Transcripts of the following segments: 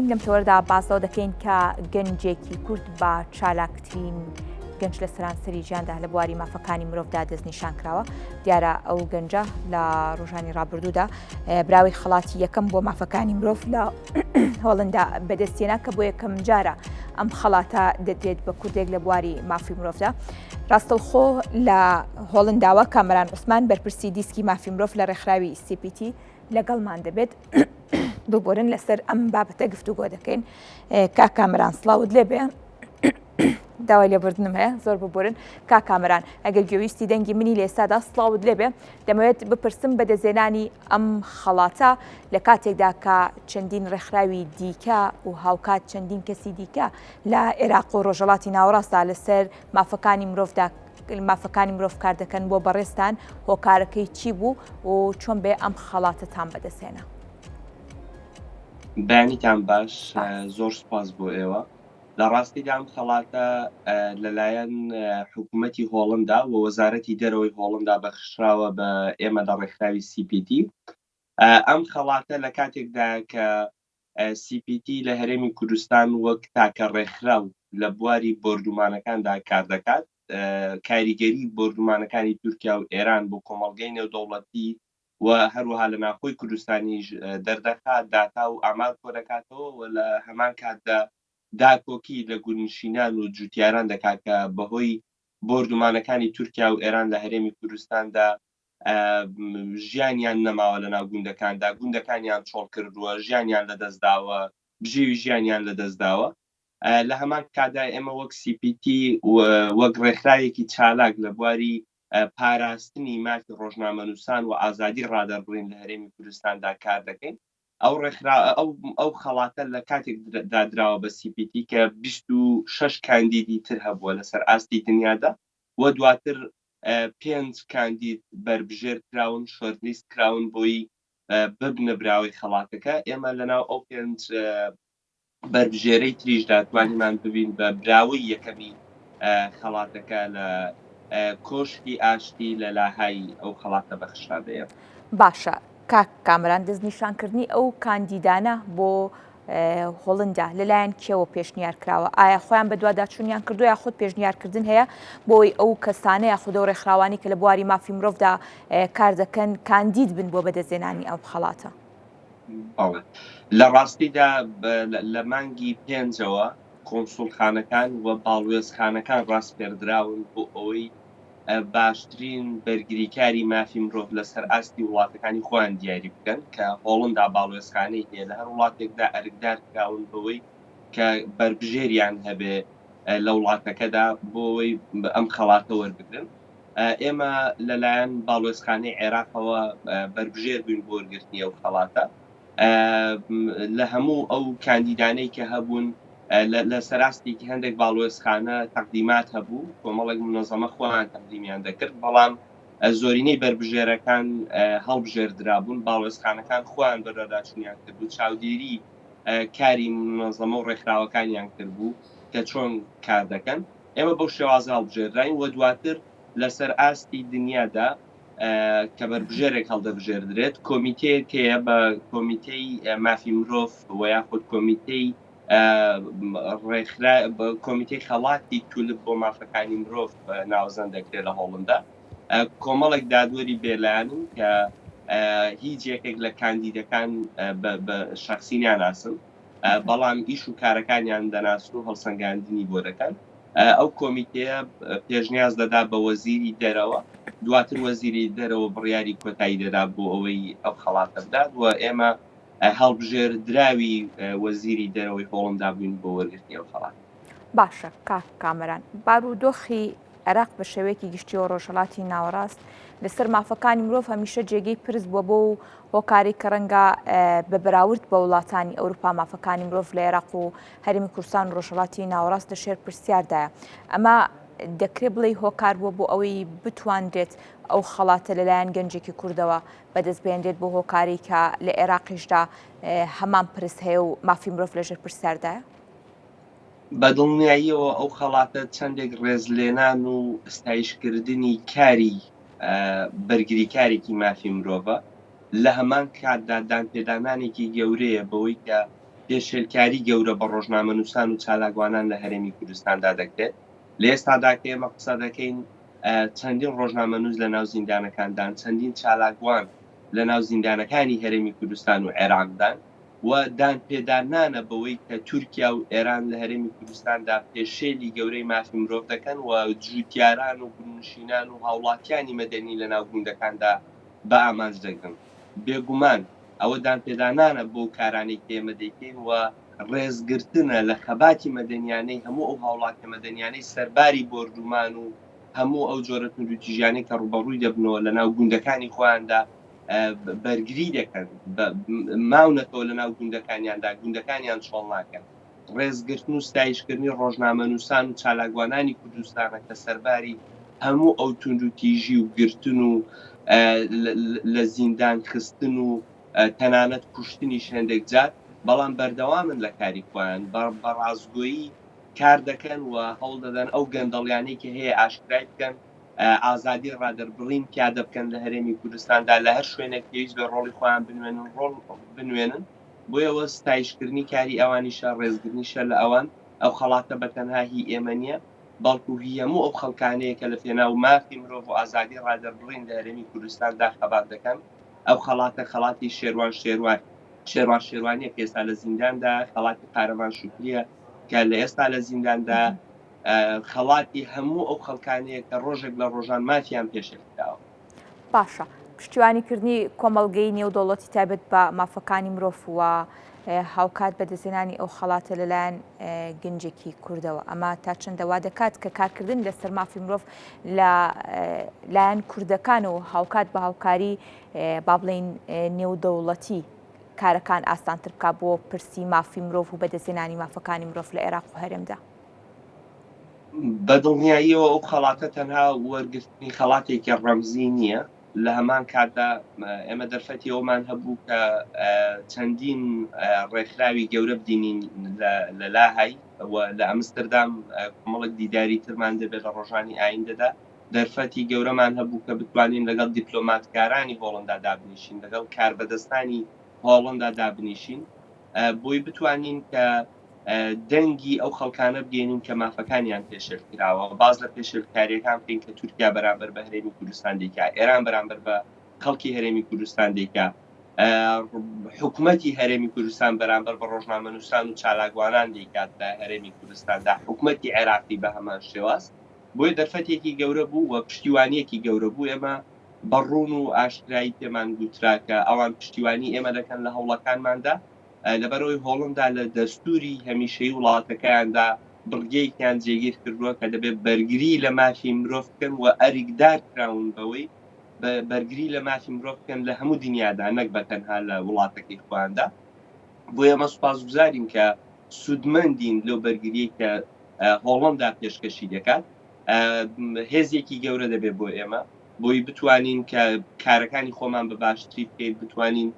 دەکەین لەم تەوەردا باسەوە دەکەین کە گەنجێکی کورد بە چالاکترین گەنج لە سەرانسەری ژیاندا لە بواری مافەکانی مرۆڤدا دەستنیشان کراوە. دیارە ئەو گەنجە لە ڕۆژانی ڕابردوودا براوی خەڵاتی یەکەم بۆ مافەکانی مرۆڤ لە هۆڵندا بەدەستێنا کە بۆ یەکەم جارە ئەم خەڵاتە دەدرێت بە کوردێک لە بواری مافی مرۆڤدا. ڕاستەوخۆ لە هۆڵنداوە کامەران عوسمان بەرپرسی دیسکی مافی مرۆڤ لە ڕێکخراوی CPT لەگەڵمان دەبێت ببورن لەسەر ئەم بابەتە گفتوگۆ دەکەین. کامەران سڵاوت لێبێ، داوای لێبوردنم هەیە زۆر ببورن. کامەران ئەگەر گوێویستی دەنگی منی لە ئێستادا سڵاوت لێبێ، دەمەوێت بپرسم بە دەزێنانی ئەم خەڵاتە لە کاتێکدا کە چەندین ڕێکخراوی دیکە و هاوکات چەندین کەسی دیکە لە عێراق و ڕۆژهەڵاتی ناوەڕاستدا لەسەر مافەکانی مرۆڤدا مافەکانی مرۆڤ کار دەکەن بۆ بەڕێستان، هۆکارەکەی چی بوو و چۆن بێ ئەم خەڵاتەتان بەدەستێنە؟ بەیانیتان باش، زۆر سوپاس بۆ ئێوە. لە ڕاستیدا ئەم خەڵاتە لەلایەن حکوومەتی هۆڵندا و وەزارەتی دەرەوەی هۆڵندا بەخشراوە بە ئێمە لە ڕێکخراوی CPT. ئەم خەڵاتە لە کاتێکدا کە CPT لە هەرێمی کوردستان وەک تاکە ڕێکخراو لە بواری بۆردومانەکاندا کار دەکات، کاریگەری بۆردومانەکانی تورکیا و ئێران بۆ کۆمەڵگەی نێودەوڵەتی و هەروەها لە ناخۆی کوردستانیش دەردەخات، داتا و ئامار کۆ دەکاتەوە و لە هەمان کاتدا داکۆکی لە گوندنشینان و جوتیاران دەکات کە بەهۆی بۆردومانەکانی تورکیا و ئێران لە هەرێمی کوردستاندا ژیانیان نەماوە لە ناو گوندەکاندا، گوندەکانیان چۆڵ کردووە، ژیانیان لەدەستداوە، بژێوی ژیانیان لەدەستداوە. لە هەمان کاتدا ئێمە وەک CPT وەک ڕێکخراوێکی چالاک لە بواری پاراستنی مافی ڕۆژنامەنووسان و ئازادی ڕادەربڕین لە هەرێمی کوردستاندا کار دەکەین. ئەو خەڵاتە لە کاتێک دادراوە بە CPT کە 26 کاندیدی تر هەبووە لەسەر ئاستی دنیادا و دواتر 5 کاندید بربژێر کراون، شۆرتلیست کراون بۆی ببنە براوی خەڵاتەکە. ئێمە لەناو ئەو 5 بربژێرەی تریشدا توانیمان ببین بە براوی یەکەمی خەڵاتەکە لە کۆشتی ئاشتی لە لاهای ئەو خەڵاتە بەخشرادەیە. باشە، کامەران دەستنیشانکردنی ئەو کاندیدانە بۆ هۆڵندا لەلایەن کێوە پێشنیار کراوە؟ ئایا خۆیان بە دوواداچوونیان کردو یا خۆت پێشنیارکردن هەیە بۆی ئەو کەسانە یاخودە و ڕێکخراوانی کە لە بواری مافی مرۆڤدا کار دەکەن کاندید بن بۆ بەدەستێنانی ئەو خەڵاتە؟ لە ڕاستیدا لە مانگی 5ەوە کۆنسوڵخانەکان و باڵوێزخانەکان ڕاستپێردراون بۆ ئەوەی باشترین بەرگریکاری مافی مرۆڤ لەسەر ئاستی وڵاتەکانی خۆیان دیاری بکەن کە هۆڵندا باڵوێزخانەی هەیە لە هەر وڵاتێکدا ئەرکدار کراون بەوەی کە بربژێریان هەبێ لە وڵاتەکەدا بۆی ئەم خەڵاتە وەربگرن. ئێمە لەلایەن باڵوێزخانەی عێراقەوە بربژێر بووین بۆ وەرگرتنی ئەو خەڵاتە. لە هەموو ئەو کاندیدانەی کە هەبوون لە سەراستێکی هەندێک باڵوێزخانە تەقدیمات هەبوو، کۆمەڵێک منەظەمە خۆیان تەقدیمیان دەکرد، بەڵام زۆرینەی بربژێرەکان هەڵبژێردرابوون، باڵوێزخانەکان خۆیان بەڕێداچوونیان کرد و چاودێری کاری منەظەمە و ڕێکخراوەکانیان کرد بوو کە چۆن کار دەکەن. ئێمە بەو شێوازە هەڵبژێردراین و دواتر لەسەر ئاستی دنیادا کە بربژێرێک هەڵدەبژێردرێت کۆمیتەیەک هەیە بە کۆمیتەی مافی مرۆڤ و یاخود کۆمیتەی کۆمیتەی خەڵاتی تولب بۆ مافەکانی مرۆڤ ناوزەند دەکرێت لە هۆڵندا. کۆمەڵێک دادوەری بێلایەنن کە هیچ یەکێک لە کاندیدەکان بە شخصینیان ناسن، بەڵام ئیش و کارەکانیان دەناسن و هەڵسەنگاندنی بۆ دەکەن. ئەو کۆمیتەیە پێشنیاز دەدا بە وەزیری دەرەوە، دواتر وەزیری دەرەوە بڕیاری کۆتایی دەدا بۆ ئەوەی ئەو خەڵاتە بدات و ئێمە هەڵبژێردراوی وەزیری دەرەوەی هۆڵندا بووین بۆ وەرگرتنی ئەو خەڵات. باشە، کامەران بارودۆخی عێراق بە شێوەیەکی گشتی و ڕۆژهەڵاتی ناوەڕاست لەسەر مافەکانی مرۆڤ هەمیشە جێگەی پرس بووە بۆ هۆکاری کە ڕەنگە بە بەراورد بە وڵاتانی ئەوروپا مافەکانی مرۆڤ لە عێراق و هەرێمی کوردستان و ڕۆژهەڵاتی ناوەڕاست دەشێر پرسیاردایە. ئەمە دەکرێت بڵێ هۆکار بووە بۆ ئەوەی بتواندرێت ئەو خەڵاتە لەلایەن گەنجێکی کوردەوە بەدەست بێنرێت بۆ هۆکاری کە لە عێراقیشدا هەمان پرس هەیە و مافی مرۆڤ لەژێر پرسیاردایە؟ بەدڵنیاییەوە ئەو خەڵاتە چەندێک ڕێزلێنان و ستایشکردنی کاری بەرگریکارێکی مافی مرۆڤە، لە هەمان کاتدا دانپێدانانێکی گەورەیە بەوەی کە پێشێلکاری گەورە بە ڕۆژنامەنووسان و چالاکوانان لە هەرێمی کوردستاندا دەکرێت. لە ئێستادا کە ئێمە قسە دەکەین چەندین ڕۆژنامەنووس لە ناو زیندانەکاندان، چەندین چالاکوان لە ناو زیندانەکانی هەرێمی کوردستان و عێراقدان و دان پێدانانە بەوەی کە تورکیا و ئێران لە هەرێمی کوردستاندا پێشێلی گەورەی مافی مرۆڤ دەکەن و جوتیاران و گونشینان و هاوڵاتیانی مەدەنی لە ناو گوندەکاندا بە ئامانج دەگرن. بێگومان ئەوە دانپێدانانە بۆ کارانەی ئێمە دەیکەین و ڕێزگرتنە لە خەباتی مەدەنیانەی هەموو ئەو هاوڵاتە مەدەنیانەی سەرباری بۆردومان و هەموو ئەو جۆرە توندوتیژیانەی کە ڕوبەڕووی دەبنەوە لە ناو گوندەکانی خۆیاندا بەرگری دەکەن، ماونەتەوە لە ناو گوندەکانیاندا، گوندەکانیان چۆڵ ناکەن. ڕێزگرتن و ستایشکردنی ڕۆژنامەنووسان و چالاکوانانی کوردستانە کە سەرباری هەموو ئەو توندوتیژی و گرتن و لە زیندان خستن و تەنانەت کوشتنی هەندێک جار، بەڵام بەردەوامن لە کاری خۆیان بە ڕازگۆیی کار دەکەن و هەوڵ دەدەن ئەو گەندەڵیانەی کە هەیە ئاشکرای بکەن، ئازادی ڕادەربڕین پیادە بکەن لە هەرێمی کوردستاندا لە هەر شوێنێک پێویست بە ڕۆڵی خۆیان بنوێنن. بۆیەوە ستایشکردنی کاری ئەوانیشە، ڕێزگرنیشە لە ئەوان. ئەو خەڵاتە بەتەنها هی ئێمە نییە، بەڵکو هی هەموو ئەو خەڵکانەیە کە لە پێناو مافی مرۆڤ و ئازادی ڕادەربڕین لە هەرێمی کوردستاندا خەبات دەکەن. ئەو خەڵاتە خەڵاتی شێروان شێروانیە کە ئێستا لە زینداندا، خەڵاتی قارەمان شوکریە کە لە ئێستا لە زینداندا، خەڵاتی هەموو ئەو خەڵکانەیە کە ڕۆژێک لە ڕۆژان مافیان پێشێتداوە. باشە، پشتیوانیکردنی کۆمەڵگەی نێودەوڵەتی تایبەت بە مافەکانی مرۆڤ و هاوکات بەدەستهێنانی ئەو خەڵاتە لەلایەن گەنجێکی کوردەوە. ئەمە تا چەندەوا دەکات کە کارکردن لەسەر مافی مرۆڤ لە لایەن کوردەکان و هاوکات بە هاوکاری با بڵێن نێودەوڵەتی کارەکان ئاسانتر بکە بۆ پرسی مافی مرۆڤ و بەدەستهێنانی مافەکانی مرۆڤ لە عێراق و هەرێمدا. بەدڵنیاییەوە ئەو خەڵاتە تەنها وەرگرتنی خەڵاتێکی ڕەمزی نییە. لە هەمان کاتدا ئێمە دەرفەتی ئەومان هەبوو کە چەندین ڕێکخراوی گەورە بدینین لە لاهای لە ئەمستردام کۆمەڵک دیداری ترمان دەبێت لە ڕۆژانی ئایندەدا. دەرفەتی گەورەمان هەبوو کە بتوانین لەگەڵ دیپلۆماتکارانی هۆڵندا دابنیشین، لەگەڵ کاربەدەستانی هۆڵندا دابنیشین، بۆی بتوانین کە دەنگی ئەو خەڵکانە بگەینین کە مافەکانیان پێشێلکراوە. باز لە پێشێلکاریەکان بکەین کە تورکیا بەرامبەر بە هەرێمی کوردستان دەیکا، ئێران بەرامبەر بە خەڵکی هەرێمی کوردستان دەیکا، حکوومەتی هەرێمی کوردستان بەرامبەر بە ڕۆژنامەنووسان و چالاکوانان دەیکات لە هەرێمی کوردستاندا، حکوومەتی عێراقی بە هەمان شێواز. بۆیە دەرفەتێکی گەورە بوو و پشتیوانیەکی گەورە بوو. ئێمە بەڕوون و ئاشکرایی پێمان گوترا کە ئەوان پشتیوانی ئێمە دەکەن لە هەوڵەکانماندا، لەبەرەوەی هۆڵندا لە دەستوری هەمیشەی وڵاتەکەیاندا بڕگەیەکیان جێگیر کردووە کە دەبێت بەرگری لە مافی مرۆڤ بکەن و ئەریکدار کراون بەوەی بەرگری لە مافی مرۆڤ بکەن لە هەموو دنیادا، نەک بە تەنها لە وڵاتەکەی خۆیاندا. بۆیە ئێمە سوپاسگوزارین کە سودمەندین لەو بەرگریەی کە هۆڵندا پێشکەشی دەکات. هێزێکی گەورە دەبێت بۆ ئێمە، بۆی بتوانین کە کارەکانی خۆمان بە باشتری بکەین، بتوانین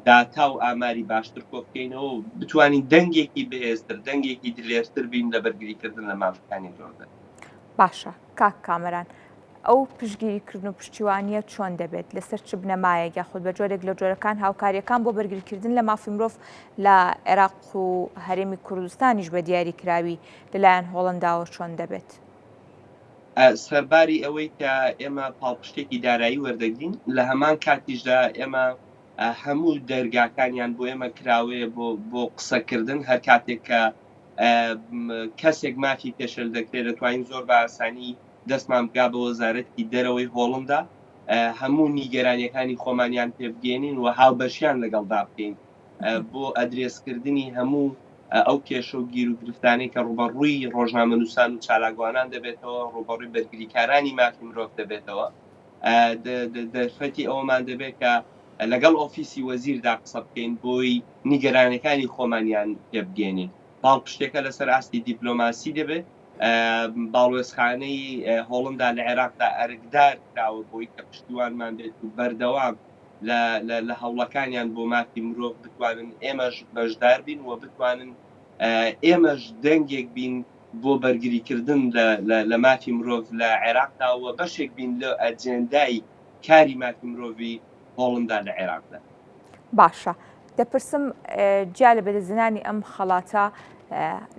داتا و ئاماری باشتر کۆ بکەینەوە و بتوانین دەنگێکی بەهێزتر، دەنگێکی دلێرتر بین لە بەرگریکردن لە مافەکانی مرۆڤدا. باشە، کاک کامەران، ئەو پشتگیریکردن و پشتیوانیە چۆن دەبێت؟ لەسەر چ بنەمایەک یاخود بە جۆرێک لە جۆرەکان هاوکاریەکان بۆ بەرگریکردن لە مافی مرۆڤ لە عێراق و هەرێمی کوردستانیش بە دیاریکراوی لەلایەن هۆڵنداوە چۆن دەبێت؟ سەرباری ئەوەی کە ئێمە پاڵپشتێکی دارایی وەردەگرین، لە هەمان کاتیشدا ئێمە هەموو دەرگاکانیان بۆ ئێمە کراوەیە بۆ قسەکردن. هەر کاتێک کە کەسێک مافی پێشێل دەکرێت، دەتوانین زۆر بە ئاسانی دەستمان بگا بە وەزارەتی دەرەوەی هۆڵندا، هەموو نیگەرانیەکانی خۆمانیان پێ بگەێنین و هاوبەشیان لەگەڵدا بکەین بۆ ئەدرێسکردنی هەموو ئەو کێشە و گیر و گرفتانەی کە ڕوبەڕووی ڕۆژنامەنووسان و چالاکوانان دەبێتەوە، ڕوبەڕووی بەرگریکارانی مافی مرۆڤ دەبێتەوە. دەرفەتی ئەوەمان دەبێت کە لەگەڵ ئۆفیسی وەزیردا قسە بکەین بۆی نیگەرانەکانی خۆمانیان پێ بگەێنین. پاڵپشتێکە لەسەر ئاستی دیپلۆماسی دەبێت. باڵوێزخانەی هۆڵندا لە عێراقدا ئەرکدار کراوە بۆی کە پشتیوانمان بێت و بەردەوام لە هەوڵەکانیان بۆ مافی مرۆڤ بتوانن ئێمەش بەشدار بین و بتوانن ئێمەش دەنگێک بین بۆ بەرگریکردن لە مافی مرۆڤ لە عێراقداوە بەشێک بین لە ئەجێندای کاری مافی مرۆڤی هۆڵندا لە عێراقدا. باشە، دەپرسم جا لە بەدەزێنانی ئەم خەڵاتە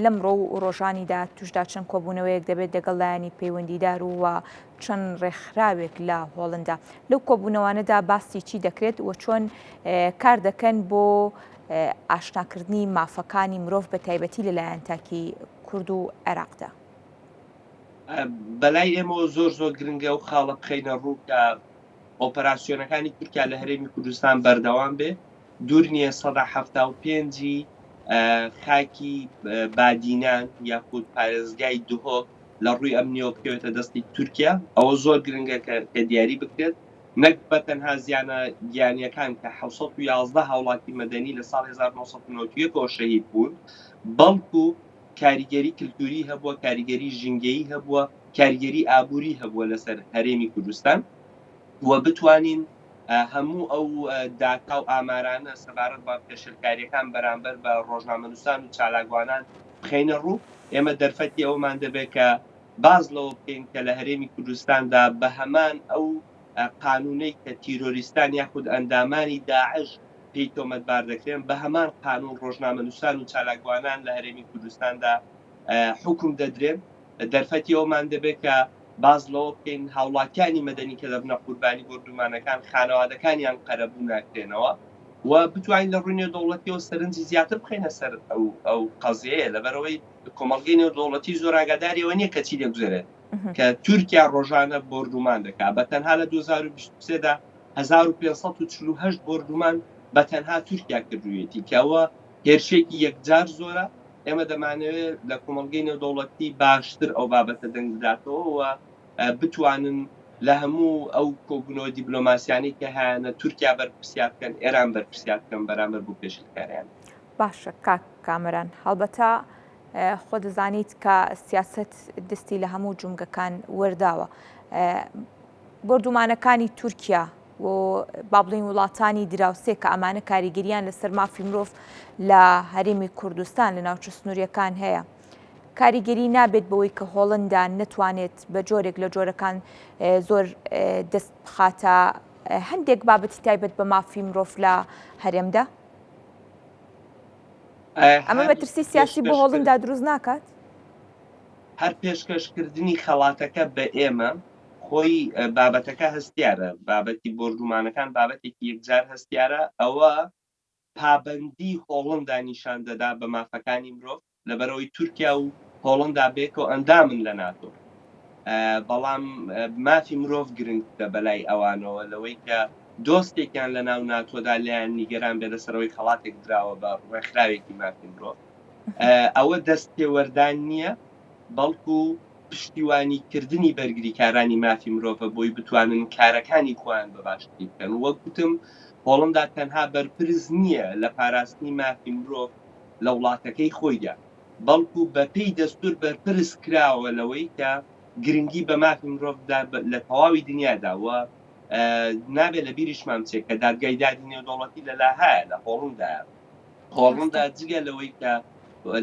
لەمڕۆ و ڕۆژانیدا توشدا چەند کۆبوونەوەیەک دەبێت لەگەڵ لایەنی پەیوەندیدار و چەند ڕێکخراوێک لە هۆڵندا لەو کۆبوونەوانەدا باسی چی دەکرێت و چۆن کار دەکەن بۆ ئاشناکردنی مافەکانی مرۆڤ بە تایبەتی لەلایەن تاکی کورد و عێراقدا. بەلای ئێمەوە زۆر گرنگە و خاڵە بخەینە ڕوو کە ئۆپەراسیۆنەکانی تورکیا لە هەرێمی کوردستان بەردەوام بێ دوور نییە 175 خاکی بادینان یاخود پارێزگای دهۆک لە ڕووی ئەم نیۆ بکەوێتە دەستی تورکیا ئەوە زۆر گرنگە کە دیاری بکرێت نەک بە تەنها زیانە گیانیەکان کە 711 هاوڵاتی مەدەنی لە ساڵ 1990 شەهید بوون بەڵکو کاریگەری کللتوری هەبووە کاریگەری ژینگەیی هەبووە کاریگەری ئابووری هەبووە لەسەر هەرێمی کوردستان و بتوانین هەموو ئەو داتا و ئامارانە سەبارەت بە پێشلکاریەکان بەرامبەر بە ڕۆژنامەنووسان و چالاکوانان بخەینە ڕوو ئێمە دەرفەتی ئەومان دەبێت کە باز لەوە بکەین کە لە هەرێمی کوردستاندا بە هەمان ئەو قانونەی کە تیرۆریستان یاخود ئەندامانی داعش پێی تۆمەتبار دەکرێن بە هەمان قانون ڕۆژنامەنووسان و چالاکوانان لە هەرێمی کوردستاندا حکم دەدرێن دەرفەتی ئەومان دەبێت کە باز لەوە بکەین هاوڵاتیانی مەدەنی کە دەبنە قوربانی بردومانەکان خانەوادەکانیان قەرەبوو ناکرێنەوە و بتوانین لە ڕووی نێودەوڵەتیەوە سەرنجی زیاتر بخەینە سەر ئەو قەزیەیە لەبەرەوەی کۆمەڵگەی نێودەوڵەتی زۆر ئاگاداریەوە نییە کە چی دەگوزێرێت کە تورکیا ڕۆژانە بردومان دەکات بە تەنها لە 2023دا 1548 بردومان بە تەنها تورکیا کردوویەتی کەەوە هێرشێکی یەکجار زۆرە ئێمە دەمانەوێت لە کۆمەڵگەی نێودەوڵەتی باشتر ئەو بابەتە دەنگ بداتەوە و بتوانن لە هەموو ئەو کۆبوونەوە دیبلۆماسیانی کە هیانە تورکیا بەرپرسیار بکەن ئێران بەرپرسیار بکەن بەرامبەر بۆ پێشکاریان. باشە کاک کامەران هەڵبەتە خۆ دەزانیت کە سیاست دەستی لە هەموو جونگەکان وەرداوە بردومانەکانی تورکیا و با بڵین وڵاتانی دراوسێ کە ئەمانە کاریگەریان لەسەر مافی مرۆڤ لە هەرێمی کوردستان لە ناوچە سنووریەکان هەیە کاریگەری نابێت بەوەی کە هۆڵندا نەتوانێت بە جۆرێک لە جۆرەکان زۆر دەست بخاتە هەندێک بابەتی تایبەت بە مافی مرۆڤ لە هەرێمدا ئەمە مەترسی سیاسی بۆ هۆڵندا دروست ناکات هەر پێشکەشکردنی خەڵاتەکە بە ئێمە خۆی بابەتەکە هەستیارە بابەتی بردومانەکان بابەتێکی یەکجار هەستیارە ئەوە پابەندی هۆڵندا نیشان دەدا بە مافەکانی مرۆڤ لەبەرەوەی تورکیا و هۆڵندا بێکەوە ئەندامن لە ناتۆ بەڵام مافی مرۆڤ گرنگتە بەلای ئەوانەوە لەوەی کە دۆستێکیان لە ناو ناتۆدا لیان نیگەران بێ لەسەرەوەی خەڵاتێک دراوە بە ڕێکخراوێکی مافی مرۆڤ ئەوە دەستێوەردان نییە بەڵکو پشتیوانیکردنی بەرگریکارانی مافی مرۆڤە بۆی بتوانن کارەکانی خۆیان بە باشتری بکەن وەک گوتم هۆڵندا تەنها بەرپرس نییە لە پاراستنی مافی مرۆڤ لە وڵاتەکەی خۆیدا بەڵکو بەپێی دەستور بەرپرس کراوە لەوەی کە گرنگی بە مافی مرۆڤدا لە تەواوی دنیادا وە نابێت لە بیریشمان بچێت کە دادگای دادی نێودەوڵەتی لە لاهایە لە هۆڵندا جگە لەوەی کە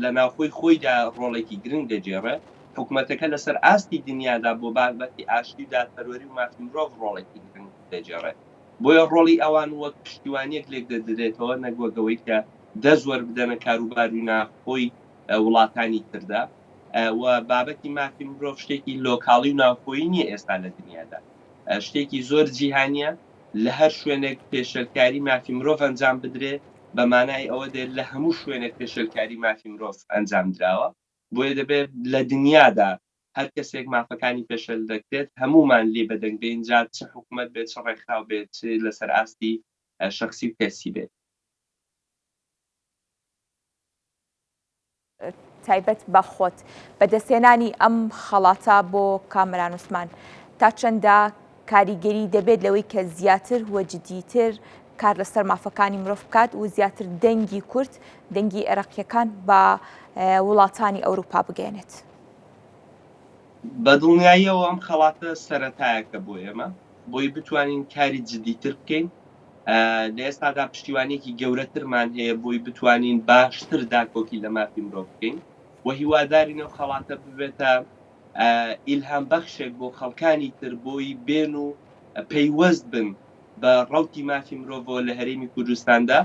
لە ناوخۆی خۆیدا ڕۆڵێکی گرنگ دەجێڕێت حکوومەتەکە لەسەر ئاستی دنیادا بۆ بابەتی ئاشتی دادپەروەری و مافی مرۆڤ ڕۆڵێکی گرنگ دەجێڕێت بۆیە ڕۆڵی ئەوان وەک پشتیوانیەک لێک دەدرێتەوە نەگوەگەوەی کە دەزوەر بدەنە کاروباری ناوخۆی وڵاتانی تردا و بابەتی مافی مرۆڤ شتێکی لۆکاڵی و ناوخۆیی نییە ئێستا لە دنیادا شتێکی زۆر جیهانیە لە هەر شوێنێک پێشەلکاری مافی مرۆڤ ئەنجام بدرێت بە مانای ئەوە دێت لە هەموو شوێنێک پێشەلکاری مافی مرۆڤ ئەنجام درراوە بۆیە دەبێت لە دنیادا هەر کەسێک مافەکانی پێشەل دەکرێت هەمومان لێ بەدەنگ بێ اینجا چ حکوومەت بێت چ ڕێکخراو بێت لەسەر ئاستی شخصی و کەسی بێت تایبەت بە خۆت بەدەستێنانی ئەم خەڵاتە بۆ کامەران عوسمان تا چەندە کاریگەری دەبێت لەوەی کە زیاتر وە جدیتر کار لەسەر مافەکانی مرۆڤ بکات و زیاتر دەنگی کورد دەنگی عێراقیەکان بە وڵاتانی ئەوروپا بگەێنێت بە دڵنیاییەوە ئەم خەڵاتە سەرەتایەکە بۆ ئێمە بۆی بتوانین کاری جدیتر بکەین لە ئێستادا پشتیوانێکی گەورەترمان هەیە بۆی بتوانین باشتر داکۆکی لە مافی مرۆڤ بکەین و هیوادارینەوە خەڵاتە ببێتە ئیلهام بەخشێک بۆ خەڵکانی تر بۆی بێن و پەیوەست بن بە ڕەوتی مافی مرۆڤەوە لە هەرێمی کوردستاندا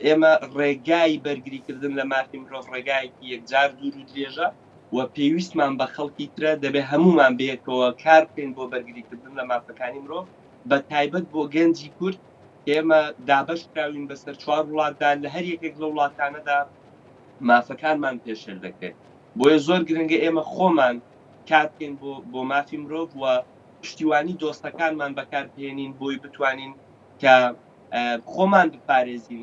ئێمە ڕێگای بەرگریکردن لە مافی مرۆڤ ڕێگایەکی یەکجار دوور و درێژە و پێویستمان بە خەڵکی ترە دەبێت هەمومان بێتەوە کار بکەین بۆ بەرگریکردن لە مافەکانی مرۆڤ بە تایبەت بۆ گەنجی کورد ئێمە دابەش کراوین بەسەر 4 وڵاتدا لە هەر یەکێک لە وڵاتانەدا مافەکانمان پێشێل دەکرێت بۆیە زۆر گرنگە ئێمە خۆمان کار بکەین بۆ مافی مرۆڤ و پشتیوانی دۆستەکانمان بەکاربهێنین بۆی بتوانین کە خۆمان بپارێزین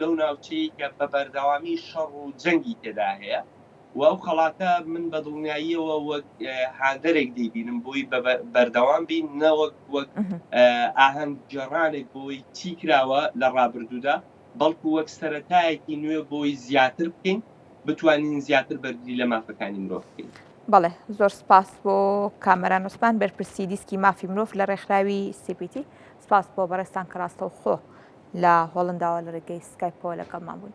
لەو ناوچەی کە بە بەردەوامی شەڕ و جەنگی تێدا هەیە و ئەو خەڵاتە من بە دڵنیاییەوە وەک هاندەرێک دەیبینم بۆی بەردەوام بین نەوەک وەک ئاهەنگ گێڕانێک بۆی چی کراوە لە ڕابردوودا بەڵکو وەک سەرەتایەکی نوێ بۆی زیاتر بکەین بتوانین زیاتر بەرگری لە مافەکانی مرۆڤ بکەین. بەڵێ زۆر سپاس بۆ کامەران وسمان بەرپرسی دیسکی مافی مرۆڤ لە ڕێکخراوی CPT سپاس بۆ بەڕێستان کە ڕاستەوخۆ لە هۆڵنداوە لە ڕێگەی سکایپەوە لەگەڵمان بوون.